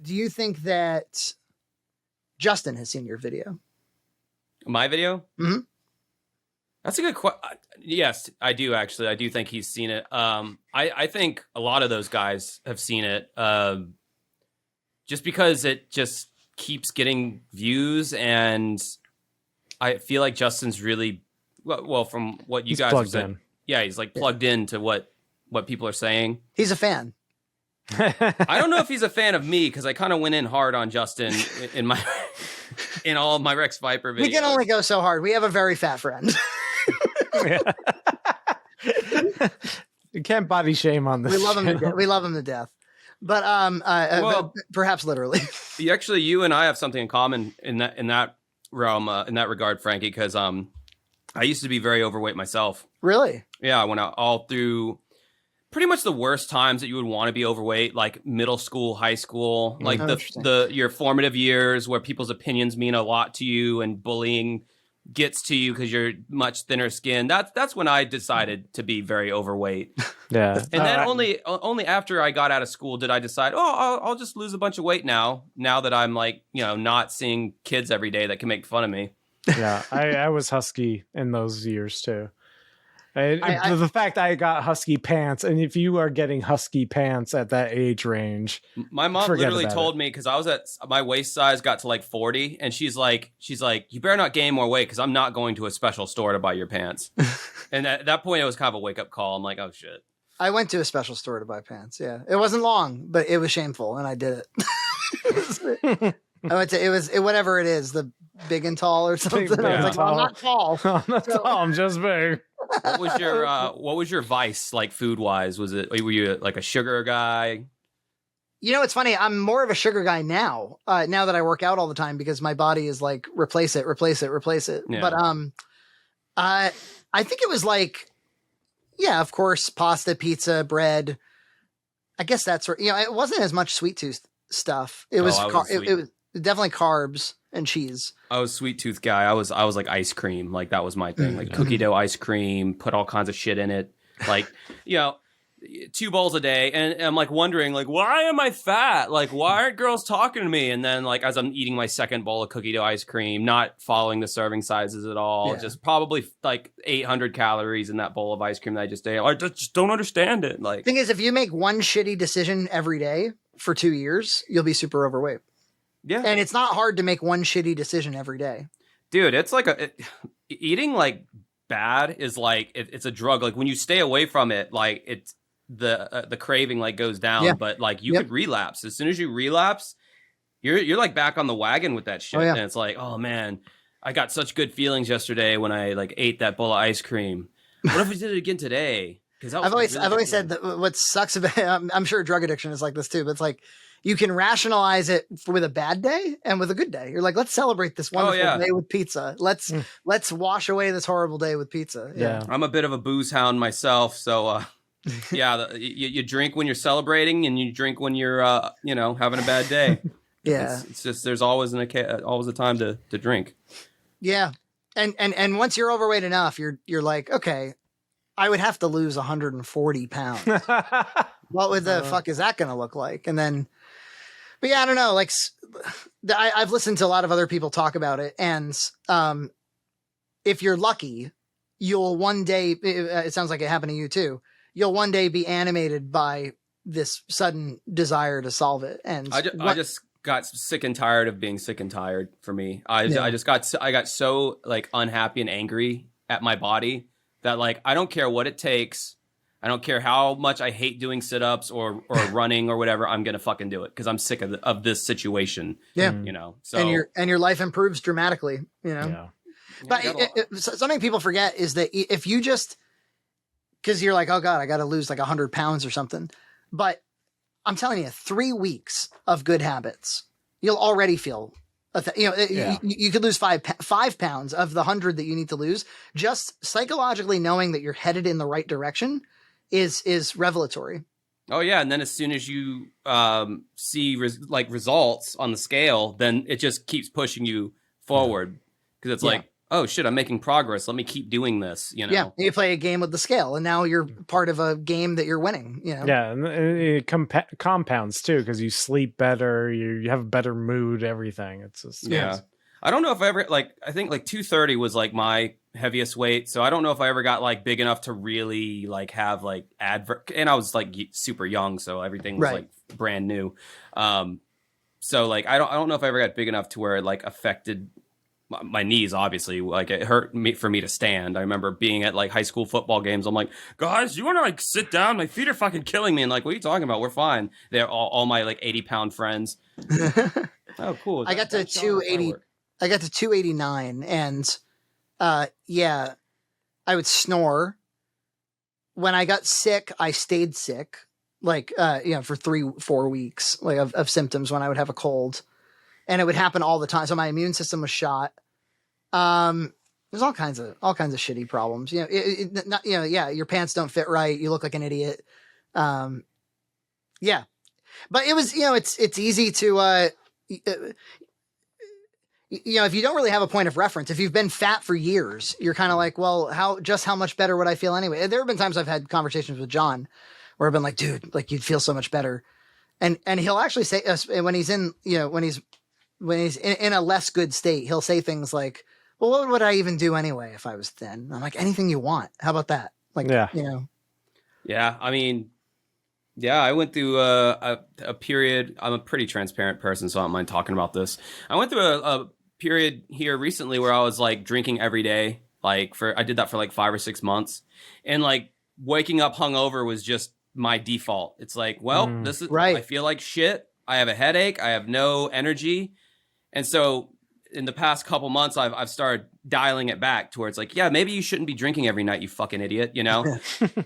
do you think that Justin has seen your video? My video? Mm-hmm. That's a good question. Yes, I do actually. I do think he's seen it. I think a lot of those guys have seen it. Just because it just keeps getting views, and I feel like Justin's really well from what you guys have said. In. Yeah, he's like plugged into what people are saying. He's a fan. I don't know if he's a fan of me because I kind of went in hard on Justin in all of my Rex Viper videos. We can only go so hard. We have a very fat friend. You can't body shame on this. We love him. We love him to death. But well, perhaps literally. You and I have something in common in that realm, in that regard, Frankie. Because I used to be very overweight myself. Really? Yeah, I went out all through pretty much the worst times that you would want to be overweight, like middle school, high school, like your formative years where people's opinions mean a lot to you and bullying gets to you because you're much thinner skinned. That's when I decided to be very overweight. Yeah. And then only after I got out of school did I decide, I'll just lose a bunch of weight now that I'm like, not seeing kids every day that can make fun of me. Yeah, I was husky in those years too. The fact I got husky pants, and if you are getting husky pants at that age range, my mom literally told me, because I was at my waist size got to like 40, and she's like, you better not gain more weight because I'm not going to a special store to buy your pants. And at that point, it was kind of a wake up call. I'm like, oh shit. I went to a special store to buy pants. Yeah, it wasn't long, but it was shameful, and I did it. I went to whatever it is, the Big and Tall or something. Yeah. I was like, well, I'm not tall. I'm not tall. I'm just big. What was your vice like food wise? Were you like a sugar guy? It's funny. I'm more of a sugar guy now. Now that I work out all the time because my body is like replace it. Yeah. But I think it was like, yeah, of course, pasta, pizza, bread. I guess that's where it wasn't as much sweet tooth stuff. It was it was definitely carbs and cheese. I was a sweet tooth guy. I was like ice cream. Like that was my thing. Like cookie dough ice cream, put all kinds of shit in it. Like, 2 bowls a day. And I'm like wondering, like, why am I fat? Like, why aren't girls talking to me? And then like, as I'm eating my second bowl of cookie dough ice cream, not following the serving sizes at all, just probably like 800 calories in that bowl of ice cream that I just ate. I just don't understand it. Like, thing is, if you make one shitty decision every day for 2 years, you'll be super overweight. Yeah. And it's not hard to make one shitty decision every day. Dude, it's like eating like bad is like, it's a drug. Like when you stay away from it, like it's the craving like goes down, but like you could relapse. As soon as you relapse, you're like back on the wagon with that shit. And it's like, oh man, I got such good feelings yesterday when I like ate that bowl of ice cream. What if we did it again today? Because I've always said that what sucks about I'm sure drug addiction is like this too, but it's like you can rationalize it with a bad day and with a good day. You're like, let's celebrate this wonderful day with pizza. Let's wash away this horrible day with pizza. Yeah. I'm a bit of a booze hound myself, so you drink when you're celebrating and you drink when you're having a bad day. Yeah, it's just there's always a time to drink. Yeah, and once you're overweight enough, you're like, okay, I would have to lose 140 pounds. What would the fuck is that going to look like? And then, but yeah, I don't know. Like, I've listened to a lot of other people talk about it, and if you're lucky, you'll one day. It sounds like it happened to you too. You'll one day be animated by this sudden desire to solve it. And I just got sick and tired of being sick and tired. For me, I got so like unhappy and angry at my body that like I don't care what it takes. I don't care how much I hate doing sit-ups or running or whatever. I'm gonna fucking do it because I'm sick of this situation. Yeah, So and your life improves dramatically. But something people forget is that if you just because you're like, oh god, I got to lose like 100 pounds or something, but I'm telling you, 3 weeks of good habits, you'll already feel. You could lose 5 pounds of the 100 that you need to lose. Just psychologically knowing that you're headed in the right direction is revelatory. Oh yeah, and then as soon as you see results on the scale, then it just keeps pushing you forward because it's like oh shit, I'm making progress. Let me keep doing this. You know? Yeah, you play a game with the scale, and now you're part of a game that you're winning. You know? Yeah, and it compounds too because you sleep better, you have a better mood, everything. It's just yeah. I don't know if I ever like. I think like 230 was like my heaviest weight, so I don't know if I ever got like big enough to really like have like and I was like super young, so everything was like brand new. So like I don't know if I ever got big enough to where it like affected my knees. Obviously, like it hurt me for me to stand. I remember being at like high school football games. I'm like, guys, you want to like sit down? My feet are fucking killing me. And like, what are you talking about? We're fine. They're all my like 80-pound friends. Oh, cool. I got to 280. I got to 289, and yeah, I would snore. When I got sick, I stayed sick, like for 3-4 weeks, like of symptoms when I would have a cold, and it would happen all the time. So my immune system was shot. There's all kinds of shitty problems. You know, yeah, your pants don't fit right. You look like an idiot. Yeah, but it was, it's easy to if you don't really have a point of reference, if you've been fat for years, you're kind of like, well, how much better would I feel anyway? And there have been times I've had conversations with John where I've been like, dude, like you'd feel so much better. And he'll actually say when he's in, when he's in a less good state, he'll say things like, well, what would I even do anyway if I was thin? I'm like, anything you want. How about that? Like, yeah. Yeah. I mean, yeah, I went through a period. I'm a pretty transparent person, so I don't mind talking about this. I went through a period here recently where I was like drinking every day. I did that for like 5 or 6 months, and like waking up hungover was just my default. It's like, well, this is right. I feel like shit. I have a headache. I have no energy, and so in the past couple months, I've started dialing it back towards like, yeah, maybe you shouldn't be drinking every night, you fucking idiot, you know?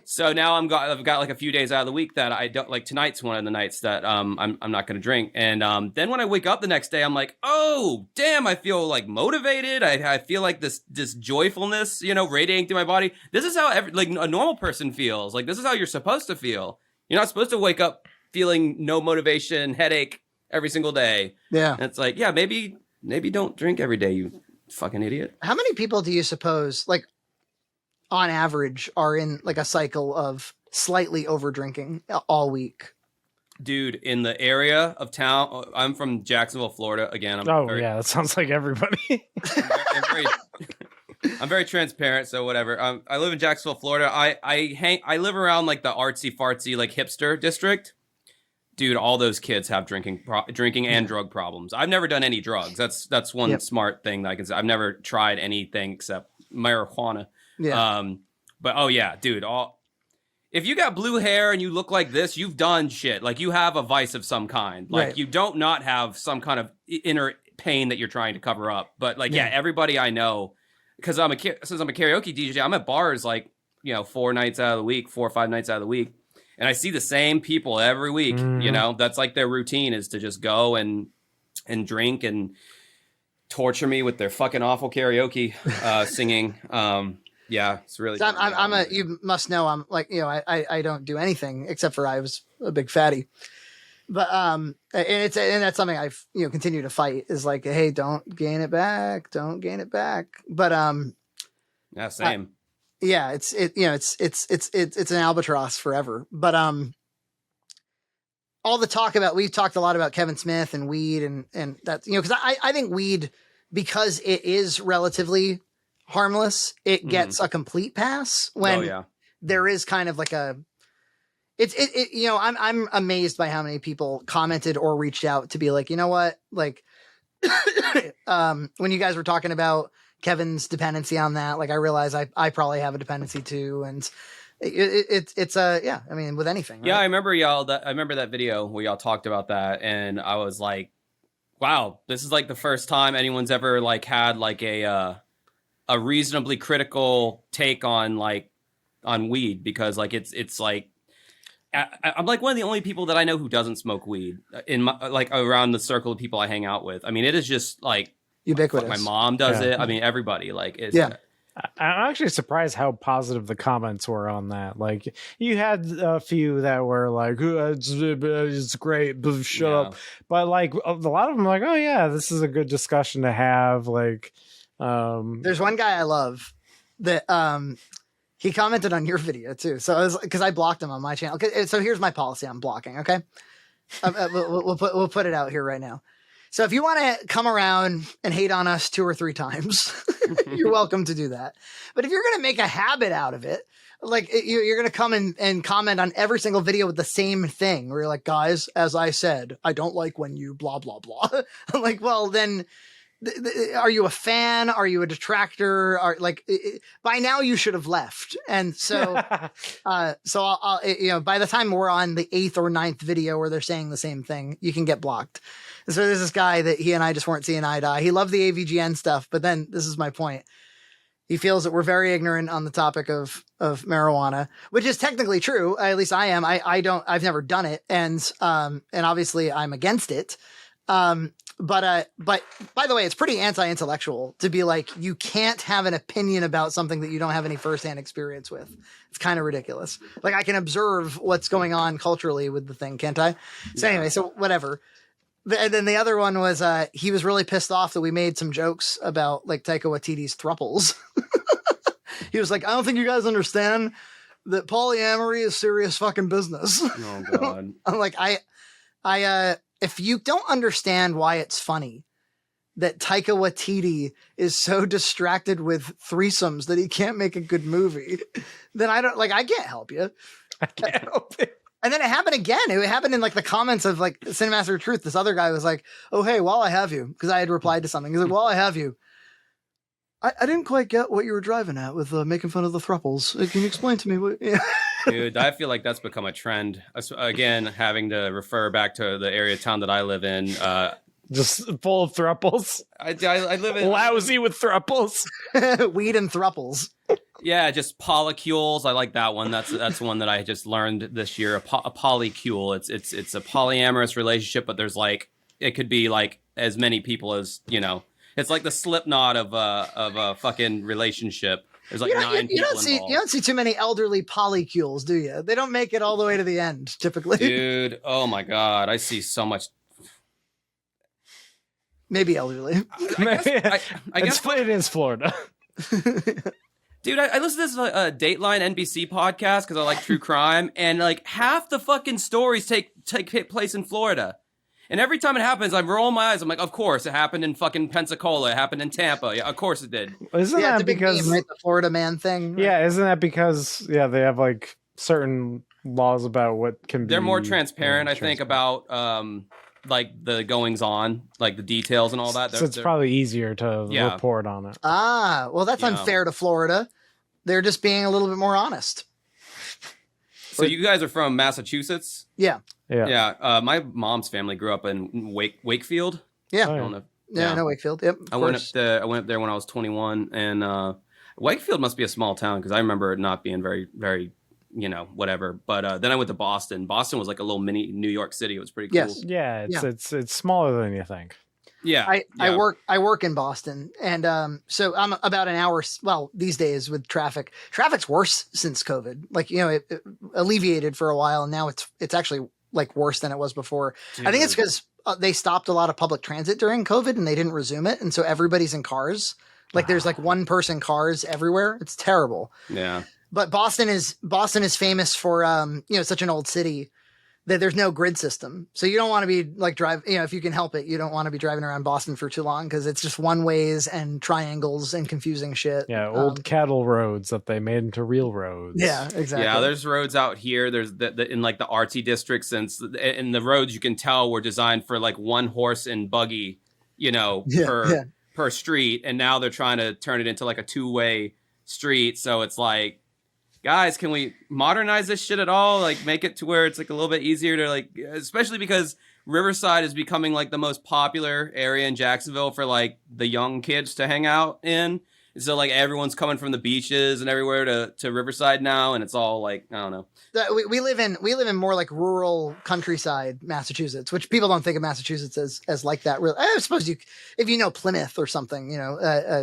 So now I've got like a few days out of the week that I don't like. Tonight's one of the nights that I'm not going to drink. And then when I wake up the next day, I'm like, oh, damn, I feel like motivated. I feel like this joyfulness, radiating through my body. This is how like a normal person feels. Like, this is how you're supposed to feel. You're not supposed to wake up feeling no motivation, headache every single day. Yeah. And it's like, yeah, maybe don't drink every day, you fucking idiot. How many people do you suppose, like, on average, are in like a cycle of slightly over drinking all week? Dude, in the area of town, I'm from Jacksonville, Florida. Again, yeah, that sounds like everybody. I'm very transparent, so whatever. I live in Jacksonville, Florida. I live around like the artsy fartsy like hipster district. Dude, all those kids have drinking and drug problems. I've never done any drugs. That's one smart thing that I can say. I've never tried anything except marijuana. Yeah. But oh yeah, dude. If you got blue hair and you look like this, you've done shit. Like you have a vice of some kind. Like you don't not have some kind of inner pain that you're trying to cover up. But like everybody I know, because since I'm a karaoke DJ, I'm at bars like 4 or 5 nights out of the week. And I see the same people every week, that's like their routine is to just go and drink and torture me with their fucking awful karaoke singing. Yeah, it's really. So you must know I'm like, I don't do anything except for I was a big fatty. But and that's something I've continue to fight is like, hey, don't gain it back. But yeah, same. Yeah, it's an albatross forever. But all the talk about, we've talked a lot about Kevin Smith and weed and that, because I think weed, because it is relatively harmless, it gets a complete pass when there is kind of like I'm amazed by how many people commented or reached out to be like, you know what, like when you guys were talking about Kevin's dependency on that, like I realize I probably have a dependency too, and it's I mean, with anything, right? Yeah, I remember that video where y'all talked about that, and I was like, wow, this is like the first time anyone's ever like had like a reasonably critical take on weed, because like it's like I'm like one of the only people that I know who doesn't smoke weed in my, like around the circle of people I hang out with. I mean, it is just like ubiquitous. My mom does it. I mean, everybody like it's I'm actually surprised how positive the comments were on that. Like you had a few that were like, it's great, but shut up. But like a lot of them are like, oh yeah, this is a good discussion to have. Like There's one guy I love that he commented on your video too. So because I blocked him on my channel. So here's my policy on blocking. Okay, we'll put it out here right now. So if you want to come around and hate on us 2 or 3 times, you're welcome to do that. But if you're going to make a habit out of it, like you're going to come and comment on every single video with the same thing where you're like, guys, as I said, I don't like when you blah, blah, blah. I'm like, well, then are you a fan? Are you a detractor? By now you should have left. And so, I'll by the time we're on the 8th or 9th video where they're saying the same thing, you can get blocked. And so there's this guy that he and I just weren't seeing eye to eye. He loved the AVGN stuff, but then this is my point. He feels that we're very ignorant on the topic of marijuana, which is technically true. At least I am. I've never done it. And obviously I'm against it. But by the way, it's pretty anti-intellectual to be like, you can't have an opinion about something that you don't have any firsthand experience with. It's kind of ridiculous. Like I can observe what's going on culturally with the thing, can't I? So anyway, so whatever. And then the other one was, he was really pissed off that we made some jokes about like Taika Waititi's thruples. He was like, I don't think you guys understand that polyamory is serious fucking business. Oh God. I'm like, if you don't understand why it's funny that Taika Waititi is so distracted with threesomes that he can't make a good movie, then I can't help you. I can't help it. And then it happened again. It happened in like the comments of like Cinemaster of Truth. This other guy was like, oh, hey, while I have you, because I had replied to something. He's like, while I have you, I didn't quite get what you were driving at with making fun of the thruples. Can you explain to me what? Yeah. Dude, I feel like that's become a trend. Again, having to refer back to the area of town that I live in. Just full of thruples. I live in lousy with thruples. Weed and thruples. Yeah, just polycules. I like that one. That's one that I just learned this year. A polycule. It's a polyamorous relationship, but there's like it could be like as many people as It's like the Slipknot of a fucking relationship. There's like 9 people involved. You don't see too many elderly polycules, do you? They don't make it all the way to the end, typically. Dude, oh my God, I see so much. Maybe elderly. I guess it is Florida. Dude, I listen to this Dateline NBC podcast because I like true crime, and like half the fucking stories take place in Florida. And every time it happens, I'm rolling my eyes. I'm like, of course, it happened in fucking Pensacola. It happened in Tampa. Yeah, of course it did. Isn't that because the Florida man thing? Right? Yeah, isn't that because they have like certain laws about what can be. They're more transparent, I think, about like the goings on, like the details and all that. So it's probably easier to report on it. Ah, well, that's unfair to Florida. They're just being a little bit more honest. So you guys are from Massachusetts? Yeah. Yeah. My mom's family grew up in Wakefield. Yeah. I don't know. Yeah, no, Wakefield. Yep. I went up there when I was 21, and Wakefield must be a small town because I remember it not being very, very, whatever. But then I went to Boston. Boston was like a little mini New York City. It was pretty cool. Yes. Yeah, it's smaller than you think. Yeah. I work in Boston, and so I'm about an hour. Well, these days with traffic, traffic's worse since COVID. Like it alleviated for a while, and now it's actually like worse than it was before. Dude. I think it's because they stopped a lot of public transit during COVID, and they didn't resume it, and so everybody's in cars. Like there's like one person cars everywhere. It's terrible. Yeah. But Boston is famous for such an old city that there's no grid system. So you don't want to be like if you can help it, you don't want to be driving around Boston for too long because it's just one ways and triangles and confusing shit. Yeah, old cattle roads that they made into real roads. Yeah, exactly. Yeah, there's roads out here. There's in like the artsy districts, and in the roads you can tell were designed for like one horse and buggy, per street, and now they're trying to turn it into like a 2-way street. So it's like, guys, can we modernize this shit at all? Like make it to where it's like a little bit easier to like, especially because Riverside is becoming like the most popular area in Jacksonville for like the young kids to hang out in. So like everyone's coming from the beaches and everywhere to Riverside now, and it's all like, I don't know. We live in more like rural countryside Massachusetts, which people don't think of Massachusetts as like that. Really, I suppose if you know Plymouth or something,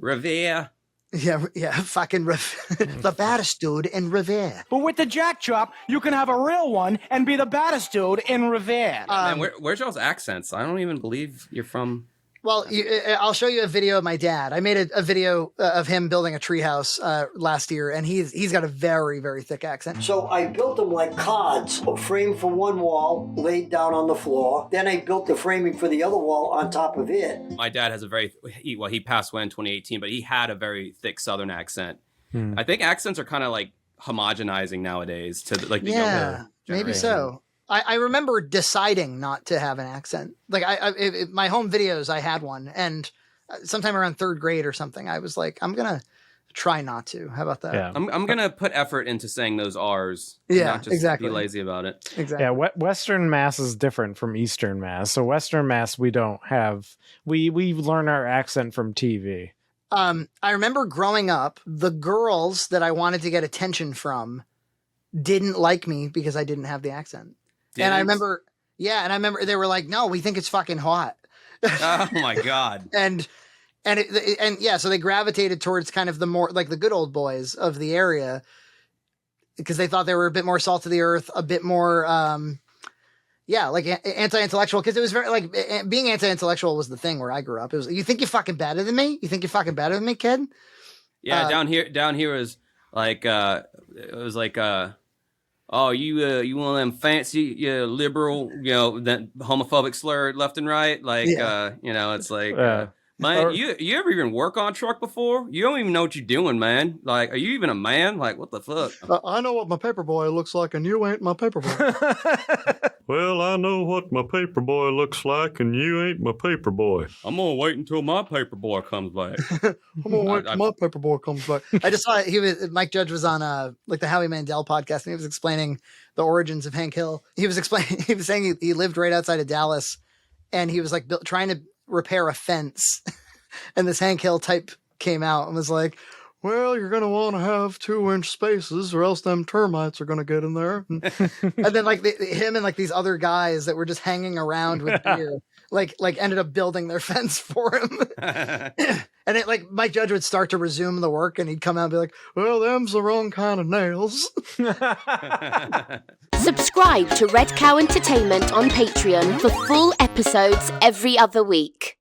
Revere. Yeah, fucking the baddest dude in Revere. But with the jack chop, you can have a real one and be the baddest dude in Revere. Man, where's y'all's accents? I don't even believe you're from. Well, I'll show you a video of my dad. I made a video of him building a treehouse last year, and he's got a very, very thick accent. So I built them like cards, a frame for one wall laid down on the floor. Then I built the framing for the other wall on top of it. My dad has he passed away in 2018, but he had a very thick Southern accent. I think accents are kind of like homogenizing nowadays to like the younger generation. Maybe so. I remember deciding not to have an accent. Like my home videos, I had one, and sometime around 3rd grade or something, I was like, I'm gonna try not to. How about that? Yeah. I'm gonna put effort into saying those R's. Yeah, not just exactly. Be lazy about it. Exactly. Yeah, Western Mass is different from Eastern Mass. So Western Mass, we don't have. We learn our accent from TV. I remember growing up, the girls that I wanted to get attention from didn't like me because I didn't have the accent. And I remember they were like, "No, we think it's fucking hot." Oh my God. and so they gravitated towards kind of the more like the good old boys of the area because they thought they were a bit more salt of the earth, a bit more, like anti-intellectual. Because it was very like being anti-intellectual was the thing where I grew up. It was, you think you're fucking better than me? You think you're fucking better than me, kid? Yeah, down here is like it was like oh, you one of them fancy, liberal, that homophobic slur left and right. Like, it's like, man, you ever even work on a truck before? You don't even know what you're doing, man. Like, are you even a man? Like, what the fuck? I know what my paper boy looks like, and you ain't my paper boy. Well, I know what my paper boy looks like, and you ain't my paper boy. I'm gonna wait until my paper boy comes back. I'm gonna wait till my paper boy comes back. I just saw Mike Judge was on like the Howie Mandel podcast, and he was explaining the origins of Hank Hill. He was saying he lived right outside of Dallas, and he was like trying to repair a fence, and this Hank Hill type came out and was like, "Well, you're going to want to have 2-inch spaces or else them termites are going to get in there." And then like him and like these other guys that were just hanging around with beer, like ended up building their fence for him. And it like Mike Judge would start to resume the work and he'd come out and be like, "Well, them's the wrong kind of nails." Subscribe to Red Cow Entertainment on Patreon for full episodes every other week.